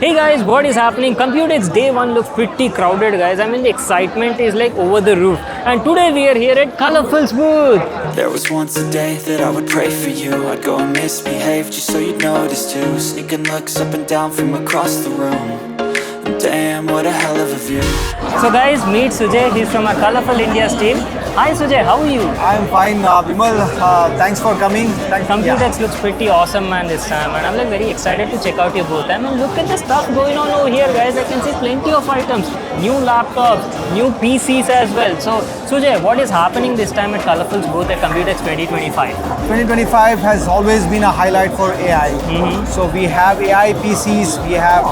Hey guys, what is happening? Computex day 1 looks pretty crowded, guys. I mean, the excitement is like over the roof. And today we are here at Colorful's booth. There was once a day that I would pray for you. I'd go and misbehave just so you'd notice too. Sneaking looks up and down from across the room. Damn, what a hell of a view. So guys, meet Sujay. He's from our Colorful India's team. Hi Sujay, how are you? I'm fine, Vimal. Thanks for coming. Computex looks pretty awesome, man, this time, and I'm like very excited to check out your booth. I mean, look at the stuff going on over here, guys. I can see plenty of items, new laptops, new PCs as well. So Sujay, what is happening this time at Colorful's booth at Computex 2025? 2025 has always been a highlight for AI. So we have AI PCs, we have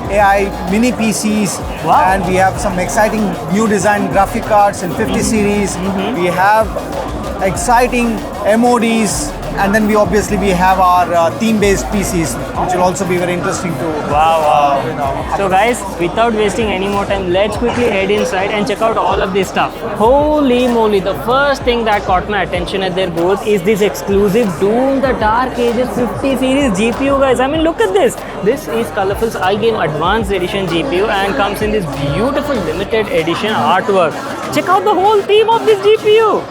AI mini PCs, Wow. and we have some exciting new design graphic cards in 50 series. We have exciting MODs, and then we have our theme-based PCs, which will also be very interesting to Wow. So guys, without wasting any more time, let's quickly head inside and check out all of this stuff. Holy moly, the first thing that caught my attention at their booth is this exclusive Doom the Dark Ages 50 series GPU, guys. I mean, look at this. This is Colorful's iGame Advanced Edition GPU and comes in this beautiful limited edition artwork. Check out the whole theme of this GPU.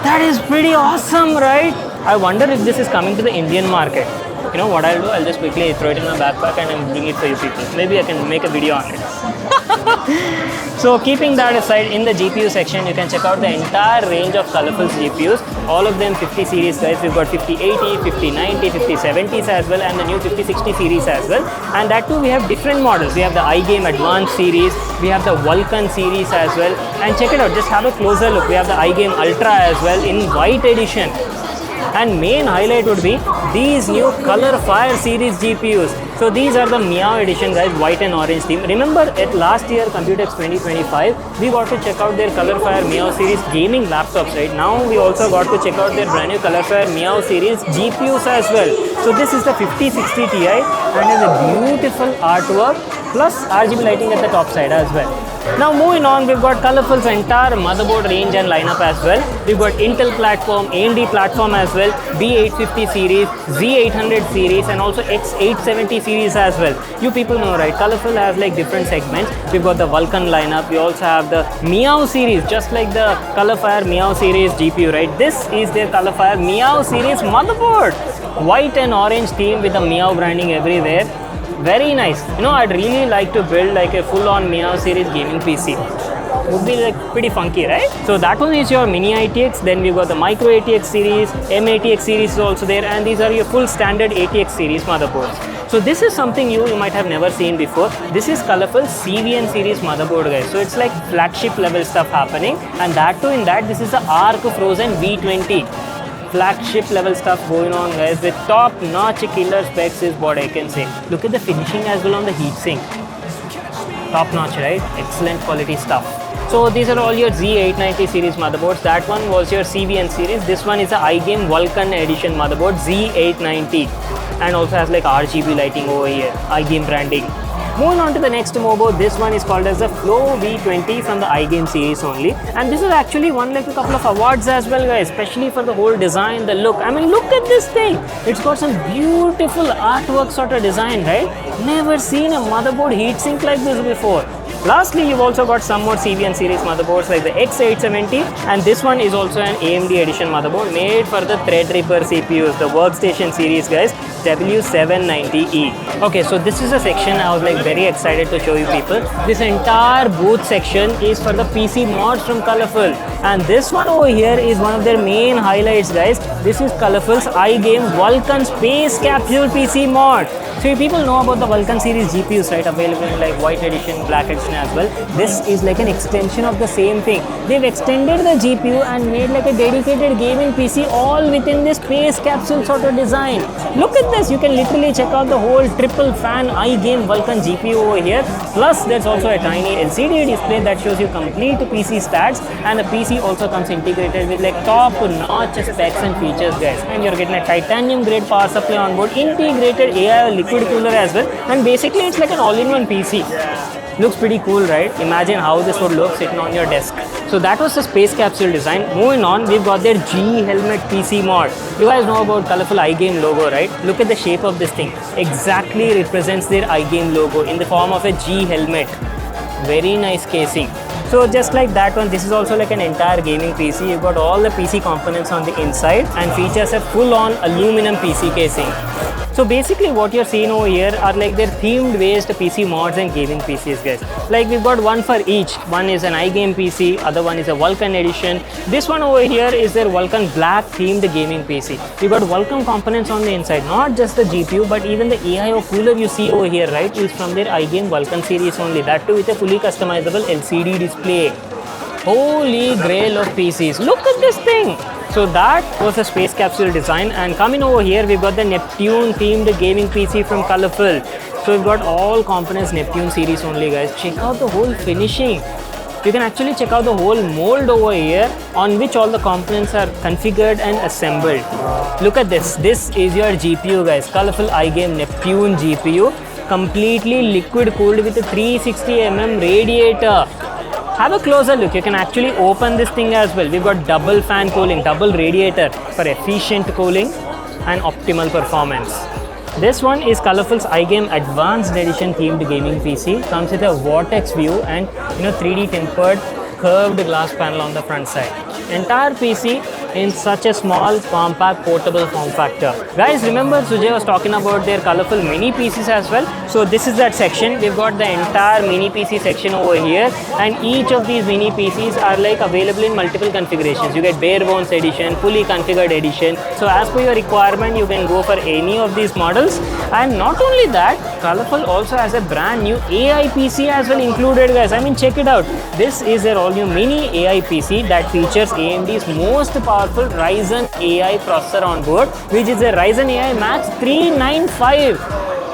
That is pretty awesome, right? I wonder if this is coming to the Indian market. You know what I'll do? I'll just quickly throw it in my backpack and I'll bring it for you people. Maybe I can make a video on it. So keeping that aside, in the GPU section, you can check out the entire range of Colorful's GPUs. All of them 50 series, guys. We've got 5080, 5090, 5070s as well, and the new 5060 series as well. And that too, we have different models. We have the iGame Advanced series, we have the Vulkan series as well. And check it out, just have a closer look. We have the iGame Ultra as well in white edition. And main highlight would be these new Color Fire series GPUs. So these are the Meow edition, guys, white and orange theme. Remember at last year Computex 2025, we got to check out their Color Fire Meow series gaming laptops, right? Now we also got to check out their brand new Color Fire Meow series GPUs as well. So this is the 5060 Ti and is a beautiful artwork plus RGB lighting at the top side as well. Now moving on, we've got Colorful's entire motherboard range and lineup as well. We've got Intel platform, AMD platform as well, B850 series, Z800 series and also X870 series as well. You people know, right? Colorful has like different segments. We've got the Vulkan lineup. We also have the Meow series, just like the Colorfire Meow series GPU, right? This is their Colorfire Meow series motherboard. White and orange theme with the Meow branding everywhere. Very nice. You know, I'd really like to build like a full-on Meow series gaming PC. Would be like pretty funky, right? So that one is your mini ITX. Then we've got the micro ATX series, M-ATX series is also there, and these are your full standard ATX series motherboards. So this is something you might have never seen before. This is Colorful CVN series motherboard, guys. So it's like flagship level stuff happening, and that too in that this is the Arc Frozen V20. Flagship level stuff going on, guys, with top notch killer specs is what I can say. Look at the finishing as well on the heatsink. Top notch, right? Excellent quality stuff. So these are all your Z890 series motherboards. That one was your CVN series. This one is the iGame Vulkan edition motherboard Z890 and also has like RGB lighting over here, iGame branding. Moving on to the next motherboard, this one is called as the Flow V20 from the iGame series only. And this is actually won like a couple of awards as well, guys, especially for the whole design, the look. I mean, look at this thing. It's got some beautiful artwork sort of design, right? Never seen a motherboard heatsink like this before. Lastly, you've also got some more CVN series motherboards like the X870, and this one is also an AMD edition motherboard made for the Threadripper CPUs, the workstation series, guys, W790E. Okay, so this is a section I was like very excited to show you people. This entire booth section is for the PC mods from Colorful, and this one over here is one of their main highlights, guys. This is Colorful's iGame Vulkan Space Capsule PC mod. So you people know about the Vulkan series GPUs, right? Available in like white edition, black edition as well. This is like an extension of the same thing. They've extended the GPU and made like a dedicated gaming PC all within this space capsule sort of design. Look at this. You can literally check out the whole triple fan iGame Vulkan GPU over here. Plus there's also a tiny LCD display that shows you complete PC stats, and the PC also comes integrated with like top notch specs and features, guys. And you're getting a titanium grade power supply on board, integrated AI liquid cooler as well, and basically it's like an all-in-one PC. Looks pretty cool, right? Imagine how this would look sitting on your desk. So So that was the space capsule design. Moving on, we've got their G helmet PC mod. You guys know about colorful iGame logo, right? Look at the shape of this thing. Exactly represents their iGame logo in the form of a G helmet. Very nice casing. So just like that one, this is also like an entire gaming PC. You've got all the PC components on the inside and features a full-on aluminum PC casing. So basically what you're seeing over here are like their themed based PC mods and gaming PCs, guys. Like we've got one for each. One is an iGame PC, other one is a Vulkan edition. This one over here is their Vulkan Black themed gaming PC. We've got Vulkan components on the inside, not just the GPU, but even the AIO cooler you see over here, right, is from their iGame Vulkan series only. That too with a fully customizable LCD display. Holy grail of PCs. Look at this thing. So that was the space capsule design, and coming over here we've got the Neptune themed gaming PC from Colorful. So we've got all components Neptune series only, guys. Check out the whole finishing. You can actually check out the whole mold over here on which all the components are configured and assembled. Look at this. This is your GPU, guys. Colorful iGame Neptune GPU, completely liquid cooled with a 360mm radiator. Have a closer look. You can actually open this thing as well. We've got double fan cooling, double radiator for efficient cooling and optimal performance. This one is Colorful's iGame Advanced Edition themed gaming PC. Comes with a vortex view and 3D tempered curved glass panel on the front side. Entire PC in such a small, compact, portable form factor. Guys, remember Sujay was talking about their Colorful mini PCs as well. So this is that section. We've got the entire mini PC section over here, and each of these mini PCs are like available in multiple configurations. You get bare bones edition, fully configured edition. So as per your requirement, you can go for any of these models. And not only that, Colorful also has a brand new AI PC as well included, guys. I mean, check it out. This is their all new mini AI PC that features AMD's most powerful Ryzen AI processor on board, which is a Ryzen AI Max 395.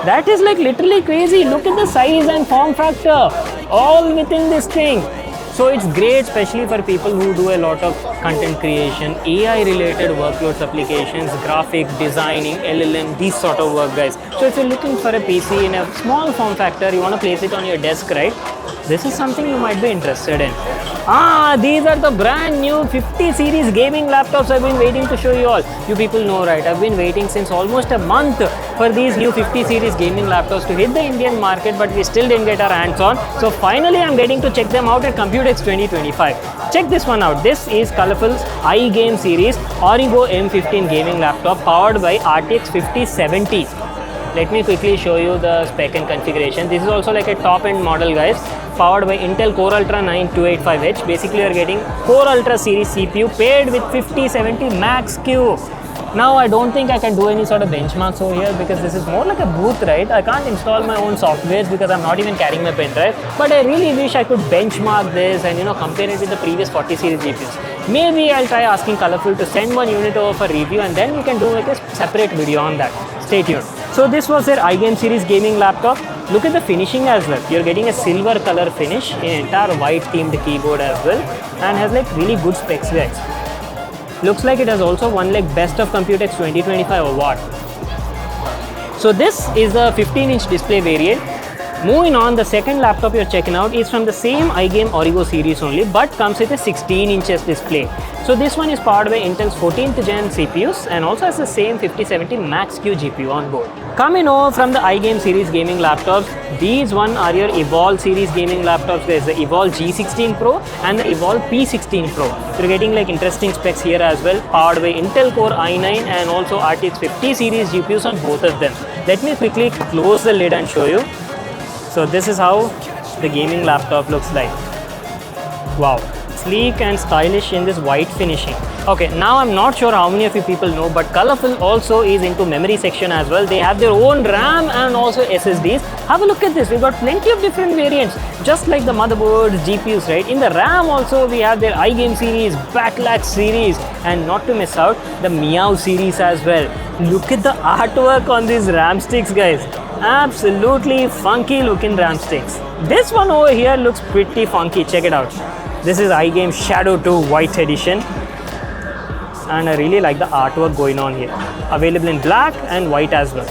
That is like literally crazy. Look at the size and form factor, all within this thing. So it's great, especially for people who do a lot of content creation, AI related workloads, applications, graphic designing, LLM, these sort of work, guys. So if you're looking for a PC in a small form factor, you want to place it on your desk, right? This is something you might be interested in. These are the brand new 50 series gaming laptops I've been waiting to show you all. You people know, right? I've been waiting since almost a month for these new 50 series gaming laptops to hit the Indian market, but we still didn't get our hands on. So finally, I'm getting to check them out at Computex 2025. Check this one out. This is Colorful's iGame series Origo M15 gaming laptop powered by RTX 5070. Let me quickly show you the spec and configuration. This is also like a top-end model, guys, powered by Intel Core Ultra 9285H. Basically, you are getting Core Ultra series CPU paired with 5070 Max Q. Now, I don't think I can do any sort of benchmarks over here because this is more like a booth, right? I can't install my own softwares because I'm not even carrying my pen drive. But I really wish I could benchmark this and compare it with the previous 40 series GPUs. Maybe I'll try asking Colorful to send one unit over for review, and then we can do like a separate video on that. Stay tuned. So this was their iGame series gaming laptop. Look at the finishing as well. You're getting a silver color finish in entire white themed keyboard as well, and has like really good specs, guys. Looks like it has also won like Best of Computex 2025 award. So this is the 15-inch display variant. Moving on, the second laptop you're checking out is from the same iGame Origo series only, but comes with a 16 inches display. So this one is powered by Intel's 14th gen CPUs and also has the same 5070 Max Q GPU on board. Coming over from the iGame series gaming laptops, these one are your Evol series gaming laptops. There's the Evol G16 Pro and the Evol P16 Pro. You're getting like interesting specs here as well, powered by Intel Core i9 and also RTX 50 series GPUs on both of them. Let me quickly close the lid and show you. So this is how the gaming laptop looks like. Wow, sleek and stylish in this white finishing. Okay, now I'm not sure how many of you people know, but Colorful also is into memory section as well. They have their own RAM and also SSDs. Have a look at this. We've got plenty of different variants, just like the motherboards, GPUs, right? In the RAM also, we have their iGame series, Backlash series, and not to miss out, the Meow series as well. Look at the artwork on these RAM sticks, guys. Absolutely funky looking RAM sticks. This one over here looks pretty funky. Check it out. This is iGame Shadow 2 White Edition. And I really like the artwork going on here. Available in black and white as well.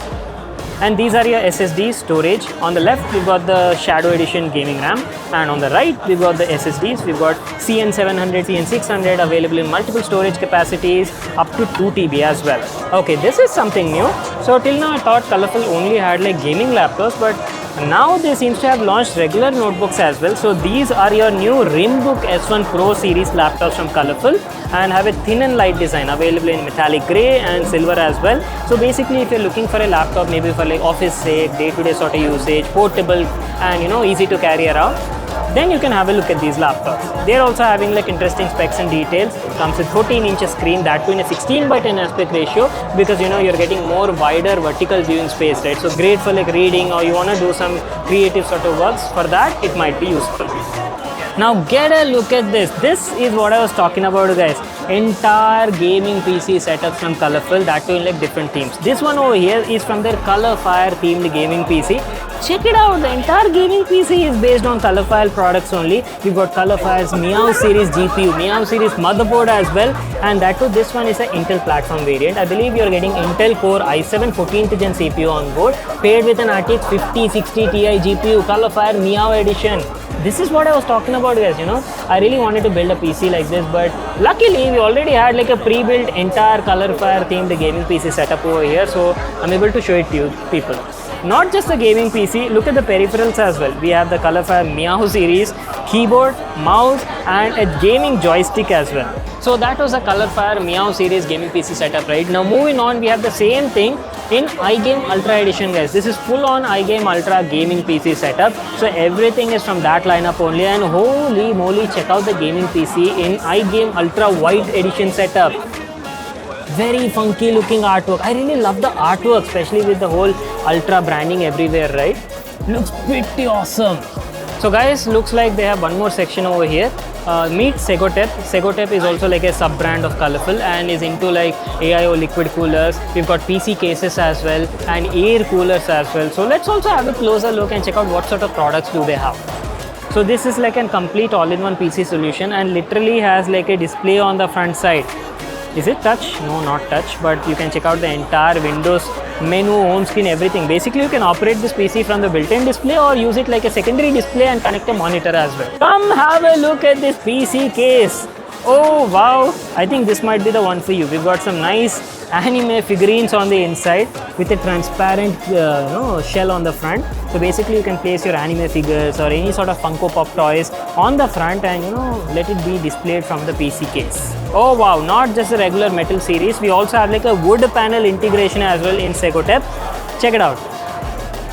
And these are your SSD storage. On the left, we've got the Shadow Edition gaming RAM, and on the right, we've got the SSDs. We've got CN700, CN600 available in multiple storage capacities, up to 2 TB as well. Okay, this is something new. So till now, I thought Colorful only had like gaming laptops, but now they seems to have launched regular notebooks as well. So these are your new RimBook S1 Pro series laptops from Colorful, and have a thin and light design available in metallic grey and silver as well. So basically, if you're looking for a laptop maybe for like office sake, day-to-day sort of usage, portable and easy to carry around, then you can have a look at these laptops. They're also having like interesting specs and details. Comes with 14-inch screen, that too in a 16:10 aspect ratio, because you're getting more wider vertical viewing space, right? So great for like reading, or you want to do some creative sort of works. For that, it might be useful. Now get a look at this. This is what I was talking about, guys. Entire gaming PC setup from Colorful, that too in like different themes. This one over here is from their Colorfire themed gaming PC. Check it out, the entire gaming PC is based on Colorfire products only. We've got Colorfire's Meow series GPU, Meow series motherboard as well, and that too this one is an Intel platform variant. I believe you're getting Intel Core i7 14th gen CPU on board, paired with an RTX 5060 Ti GPU, Colorfire Meow edition. This is what I was talking about, guys. I really wanted to build a PC like this, but luckily we already had like a pre-built entire Colorfire themed gaming PC setup over here, so I'm able to show it to you people. Not just the gaming PC, look at the peripherals as well. We have the Colorfire Meow series, keyboard, mouse and a gaming joystick as well. So that was a Colorfire Meow series gaming PC setup, right? Now moving on, we have the same thing in iGame Ultra edition, guys. This is full on iGame Ultra gaming PC setup. So everything is from that lineup only, and holy moly, check out the gaming PC in iGame Ultra white edition setup. Very funky looking artwork. I really love the artwork, especially with the whole Ultra branding everywhere, right? Looks pretty awesome. So guys, looks like they have one more section over here. Meet Segotep. Segotep is also like a sub-brand of Colorful and is into like AIO liquid coolers. We've got PC cases as well and air coolers as well. So let's also have a closer look and check out what sort of products do they have. So this is like a complete all-in-one PC solution and literally has like a display on the front side. Is it touch? No, not touch, but you can check out the entire Windows menu, home screen, everything. Basically, you can operate this PC from the built-in display or use it like a secondary display and connect a monitor as well. Come have a look at this PC case. Oh wow, I think this might be the one for you. We've got some nice anime figurines on the inside with a transparent shell on the front. So basically you can place your anime figures or any sort of Funko Pop toys on the front and let it be displayed from the PC case. Oh wow, not just a regular metal series, we also have like a wood panel integration as well in Segotep. Check it out.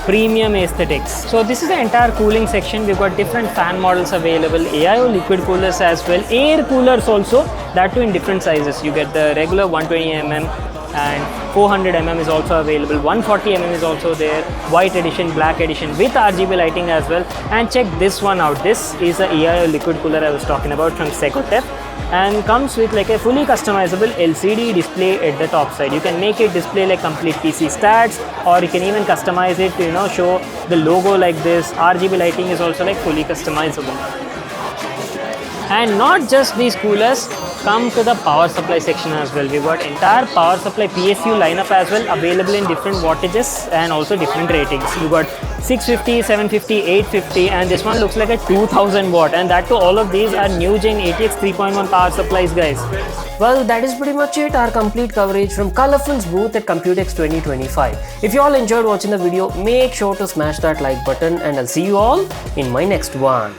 Premium aesthetics. So this is the entire cooling section. We've got different fan models available, AIO liquid coolers as well, air coolers also, that too in different sizes. You get the regular 120mm and 400mm is also available, 140mm is also there, white edition, black edition with RGB lighting as well. And check this one out. This is the AIO liquid cooler I was talking about from Segotep, and comes with like a fully customizable LCD display at the top side. You can make it display like complete PC stats, or you can even customize it to show the logo like this. RGB lighting is also like fully customizable. And not just these coolers, come to the power supply section as well. We've got entire power supply PSU lineup as well, available in different wattages and also different ratings. You've got 650, 750, 850, and this one looks like a 2000 watt, and that too all of these are new gen ATX 3.1 power supplies, guys. Well, that is pretty much it, our complete coverage from Colorful's booth at Computex 2025. If you all enjoyed watching the video, make sure to smash that like button, and I'll see you all in my next one.